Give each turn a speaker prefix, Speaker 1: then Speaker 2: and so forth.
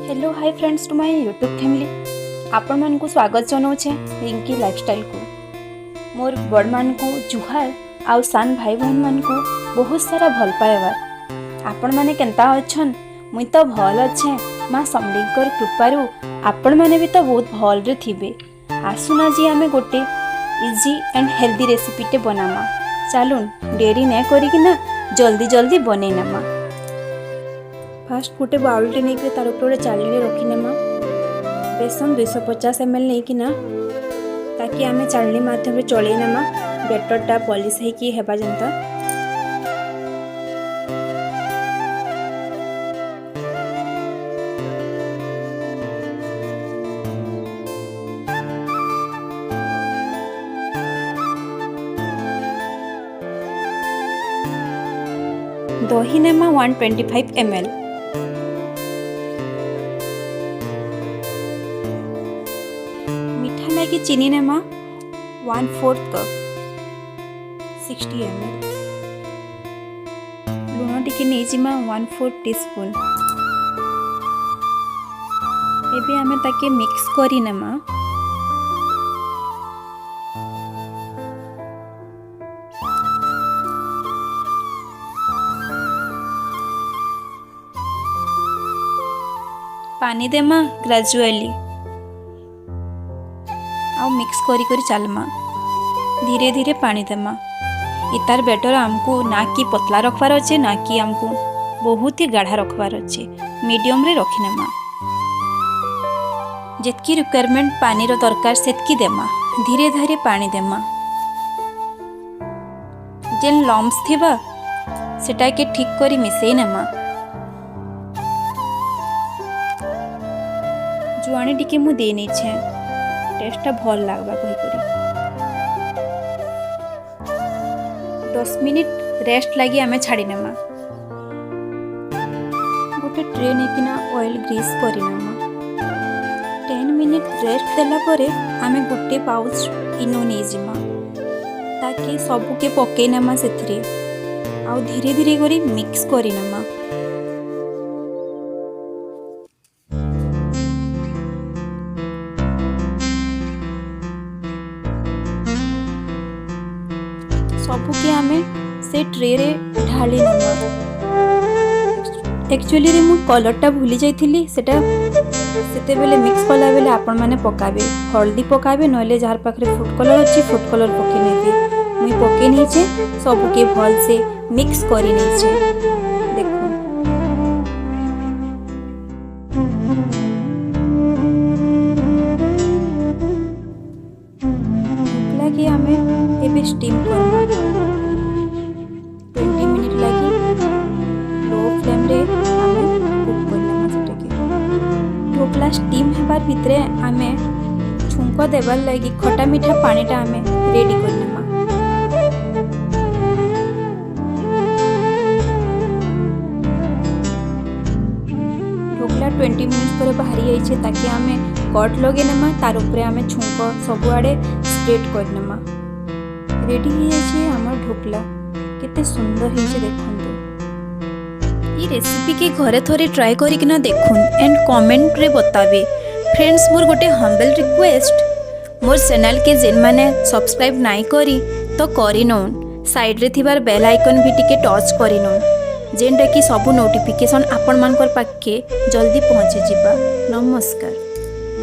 Speaker 1: Hello hi friends to my YouTube family आपण मान को स्वागत जनाऊे रिंकी लाइफस्टाइल को मोर बड़ मान को जुहार आउ सान भाई बहन मान को बहुत सारा भल पाइबार आपण माने केंता अछन मुई तो भल अच्छे माँ समलिंकर कृपारू आपण माने भी तो बहुत भल रे थिबे। आसुना जी आमे गोटे इजी एंड हेल्दी रेसिपीटे बनामा चलून डेरी न करिकिना जल्दी जल्दी बनईनामा। फास्ट गोटे बाउलटे नहीं तार ऊपर चाली रखीनेमा बेसन 250 ml नहीं ताकि आमे चालनी माध्यम चलईनेमा बेटरटा पॉलिश होगी हेबा जनता। दही नेमा 125 ml, मीठा लगी चीनी नेमा 1/4 कप 60 ml, लुण टिके नहीं 1/4 टीस्पून। एबे आमे ताके मिक्स करी नेमा। पानी देमा ग्रेजुअली आउ मिक्स करी करी चलमा धीरे धीरे पानी देमा। इतार बेटर आमको ना कि पतला रखबार अच्छे ना कि आमको बहुत ही गाढ़ा रखबार अच्छे मीडियम रे रखिनेमा। जितकी रिक्वायरमेंट पानी रो दरकार सेतकी देमा धीरे धीरे पानी देमा। जेन लम्स थिबा सेटा के ठीक करी मिसई नेमा। जुआणी टिके मु दे नहीं छे टेस्टा भल लागबा कहि करी 10 मिनिट रेस्ट लगी आमे छाड़ी नेमा। गोटे ट्रे नेकिना ऑयल ग्रीस करी नेमा। 10 मिनिट रेस्ट देला परे आमे गोटे पाउच इनो नै जिमा ताकि सबु के पके नेमा सेथरे आउ धीरे धीरे करी मिक्स करी नेमा। सबू के आमे से ट्रे रे ढाली नेमा। एक्चुअली रे मु कलरटा भूली जाइथिली सेटा सेते बेले मिक्स कला बेले आपण माने पकाबे हल्दी पकाबे नले जार पाखरे फूड कलर अछि फूड कलर पके नेबे। मुई पके नै छे सबू के भल से मिक्स करी नै छे देखो। लगे आमे एबे स्टीम करबा 20 मिनिट लगी लो फ्लेम रे आमे कुक करनेमा सेटाके। ढोकला स्टीम हेबार भितरे आमे छुंक देबार लगी खटा मीठा पानीटा आमे रेडी करनेमा। ढोकला 20 मिनिट पर बाहरी आइछे ताकि आमे कट लगे नेमा तार ऊपर आमे छुंक सब आड़े स्प्रेड करनेमा। रेडी हो जाए आमर ढोकला केते सुंदर है देखंतु। ये रेसिपी के घरे थोड़े ट्राई करिकिना देखुन एंड कमेंट रे बताबे। फ्रेंड्स मोर गोटे हम्बल रिक्वेस्ट मोर चैनल के जेन माने सब्सक्राइब नाई करी तो करी नोन साइड रे थिबार बेल आइकन भी टिके टच करी नोन जेनटा कि सबु नोटिफिकेशन आपण मानकर पाके जल्दी पहुंचे जिबा। नमस्कार।